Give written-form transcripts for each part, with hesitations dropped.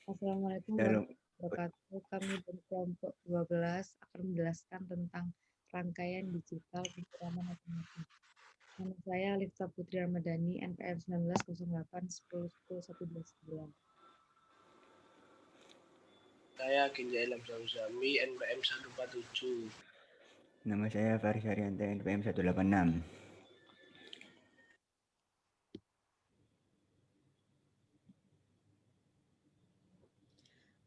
Assalamualaikum Dalam warahmatullahi wabarakatuh. Kami dari kelompok 12 akan menjelaskan tentang rangkaian digital penyiraman otomatis. Nama saya Lifta Putri Ramadhani, NPM 1908 10 10 129. Saya Ginja Ilham Zami, NPM 147. Nama saya Faris Haryanto, NPM 186.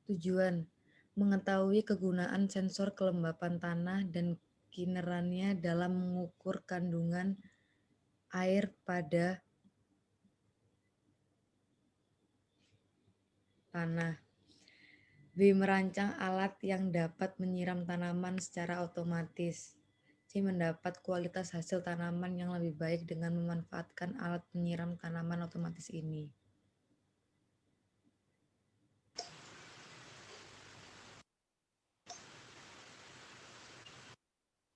Tujuan: mengetahui kegunaan sensor kelembapan tanah dan kinerannya dalam mengukur kandungan air pada tanah. B. Merancang alat yang dapat menyiram tanaman secara otomatis. C. Mendapat kualitas hasil tanaman yang lebih baik dengan memanfaatkan alat penyiram tanaman otomatis ini.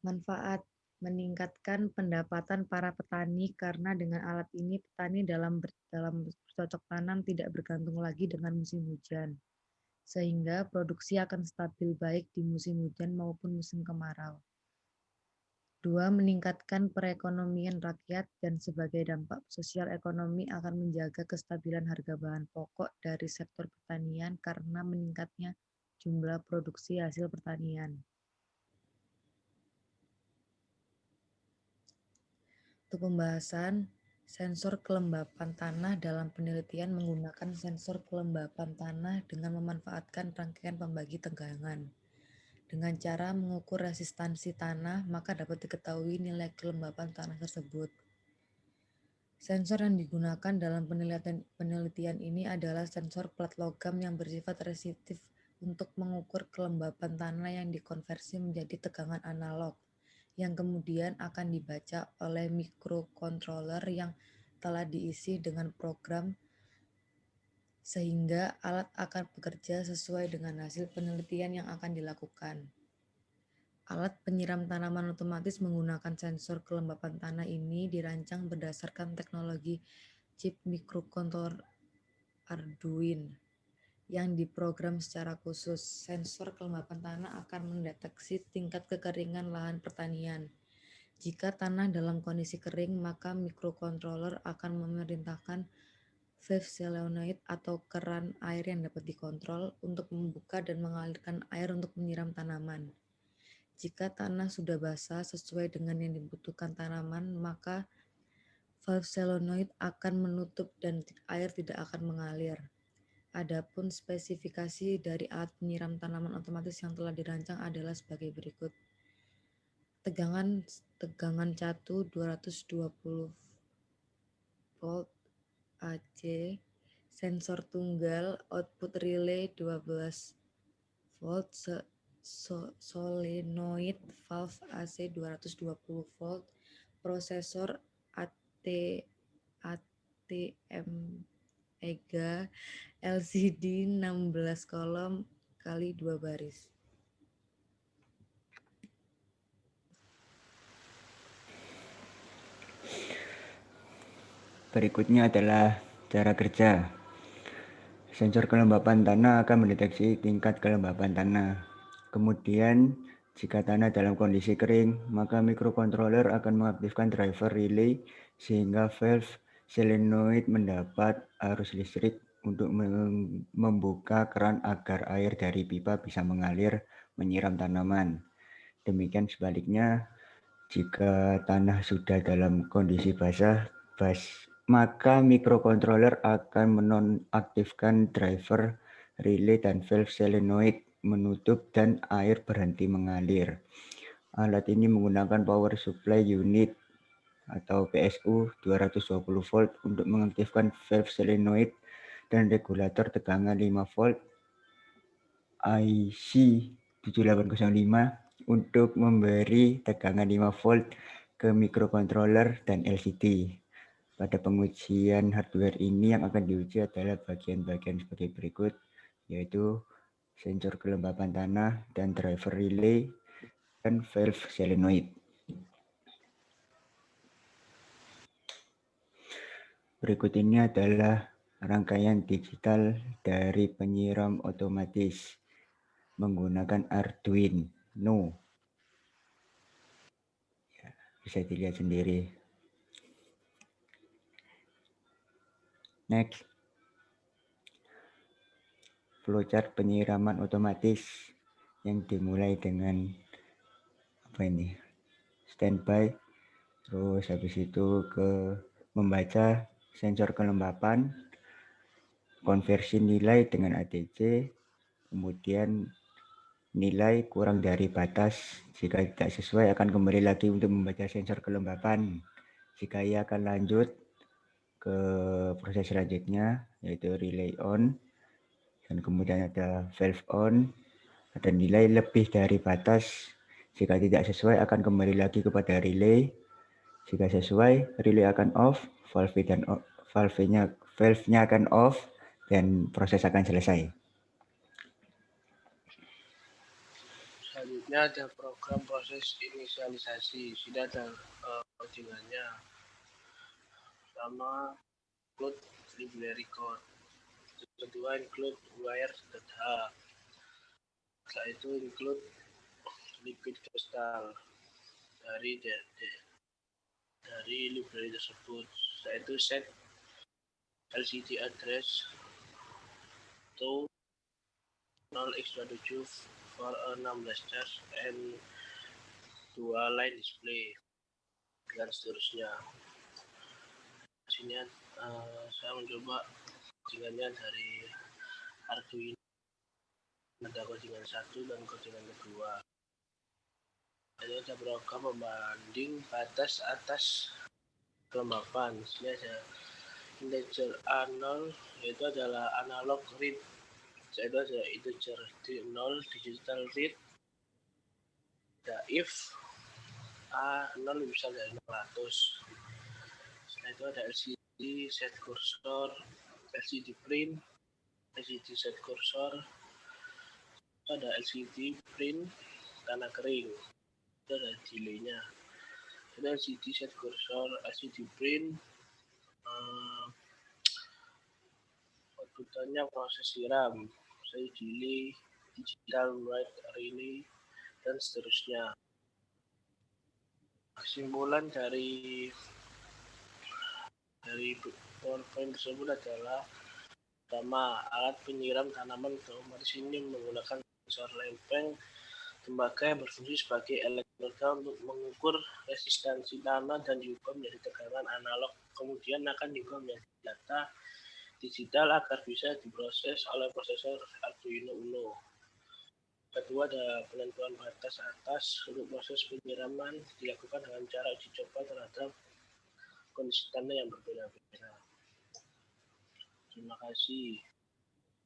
Manfaat: meningkatkan pendapatan para petani karena dengan alat ini petani dalam bercocok tanam tidak bergantung lagi dengan musim hujan, sehingga produksi akan stabil baik di musim hujan maupun musim kemarau. 2. Meningkatkan perekonomian rakyat dan sebagai dampak sosial ekonomi akan menjaga kestabilan harga bahan pokok dari sektor pertanian karena meningkatnya jumlah produksi hasil pertanian. Untuk pembahasan, sensor kelembapan tanah dalam penelitian menggunakan sensor kelembapan tanah dengan memanfaatkan rangkaian pembagi tegangan. Dengan cara mengukur resistansi tanah, maka dapat diketahui nilai kelembapan tanah tersebut. Sensor yang digunakan dalam penelitian ini adalah sensor plat logam yang bersifat resistif untuk mengukur kelembapan tanah yang dikonversi menjadi tegangan analog, yang kemudian akan dibaca oleh microcontroller yang telah diisi dengan program sehingga alat akan bekerja sesuai dengan hasil penelitian yang akan dilakukan. Alat penyiram tanaman otomatis menggunakan sensor kelembapan tanah ini dirancang berdasarkan teknologi chip microcontroller Arduino yang diprogram secara khusus. Sensor kelembapan tanah akan mendeteksi tingkat kekeringan lahan pertanian. Jika tanah dalam kondisi kering, maka microcontroller akan memerintahkan valve solenoid atau keran air yang dapat dikontrol untuk membuka dan mengalirkan air untuk menyiram tanaman. Jika tanah sudah basah sesuai dengan yang dibutuhkan tanaman, maka valve solenoid akan menutup dan air tidak akan mengalir. Adapun spesifikasi dari alat penyiram tanaman otomatis yang telah dirancang adalah sebagai berikut. Tegangan catu 220 volt AC, sensor tunggal, output relay 12 volt, solenoid valve AC 220 volt, prosesor ATM EGA LCD 16 kolom kali 2 baris. Berikutnya adalah cara kerja. Sensor kelembapan tanah akan mendeteksi tingkat kelembapan tanah. Kemudian, jika tanah dalam kondisi kering, maka microcontroller akan mengaktifkan driver relay sehingga valve solenoid mendapat arus listrik untuk membuka keran agar air dari pipa bisa mengalir menyiram tanaman. Demikian sebaliknya, jika tanah sudah dalam kondisi basah, maka microcontroller akan menonaktifkan driver relay dan valve solenoid menutup dan air berhenti mengalir. Alat ini menggunakan power supply unit atau PSU 220 volt untuk mengaktifkan valve solenoid dan regulator tegangan 5 volt IC 7805 untuk memberi tegangan 5 volt ke microcontroller dan LCD. Pada pengujian hardware ini yang akan diuji adalah bagian-bagian sebagai berikut, yaitu sensor kelembapan tanah dan driver relay dan valve solenoid. Berikut ini adalah rangkaian digital dari penyiram otomatis menggunakan Arduino. Ya, bisa dilihat sendiri. Next, flowchart penyiraman otomatis yang dimulai dengan standby, terus habis itu ke membaca sensor kelembapan, konversi nilai dengan ADC, kemudian nilai kurang dari batas. Jika tidak sesuai akan kembali lagi untuk membaca sensor kelembapan. Jika ia akan lanjut ke proses selanjutnya yaitu relay on, dan kemudian ada valve on, ada nilai lebih dari batas. Jika tidak sesuai akan kembali lagi kepada relay. Jika sesuai, relay akan off, valve-nya akan off, dan proses akan selesai. Selanjutnya ada program proses inisialisasi. Sudah ada codingannya. Pertama, include library code. Kedua, include wire.h. Setelah itu include liquid crystal dari library tersebut. Setelah itu set LCD address to 0x27 for a 16 charge and 2 line display dan seterusnya. Sini saya mencoba codingannya dari Arduino. Ada codingan 1 dan codingan kedua. Ini ada program pembanding batas atas kelembapan. Sini ada integer A0, yaitu adalah analog read. Itu ada integer 0 digital read. Ada if A0 bisa dari 100. Setelah itu ada LCD set cursor, LCD print, LCD set cursor, ada LCD print tanah kering. Itu ada delaynya. Ada LCD set cursor, LCD print, outputnya proses siram, saya delay, digital write relay, dan seterusnya. Kesimpulan dari PowerPoint tersebut adalah pertama, alat penyiram tanaman otomatis ini menggunakan sensor lempeng tembaga yang berfungsi sebagai elektroda untuk mengukur resistansi tanah dan diubah menjadi tegangan analog, kemudian akan diubah menjadi data digital agar bisa diproses oleh prosesor Arduino Uno. Kedua, ada penentuan batas atas untuk proses penyiraman dilakukan dengan cara uji coba terhadap kondisi tanah yang berbeda-beda. Terima kasih.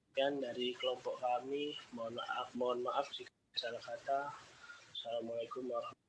Sekian dari kelompok kami. Mohon maaf jika salah kata. Assalamualaikum warahmatullahi wabarakatuh.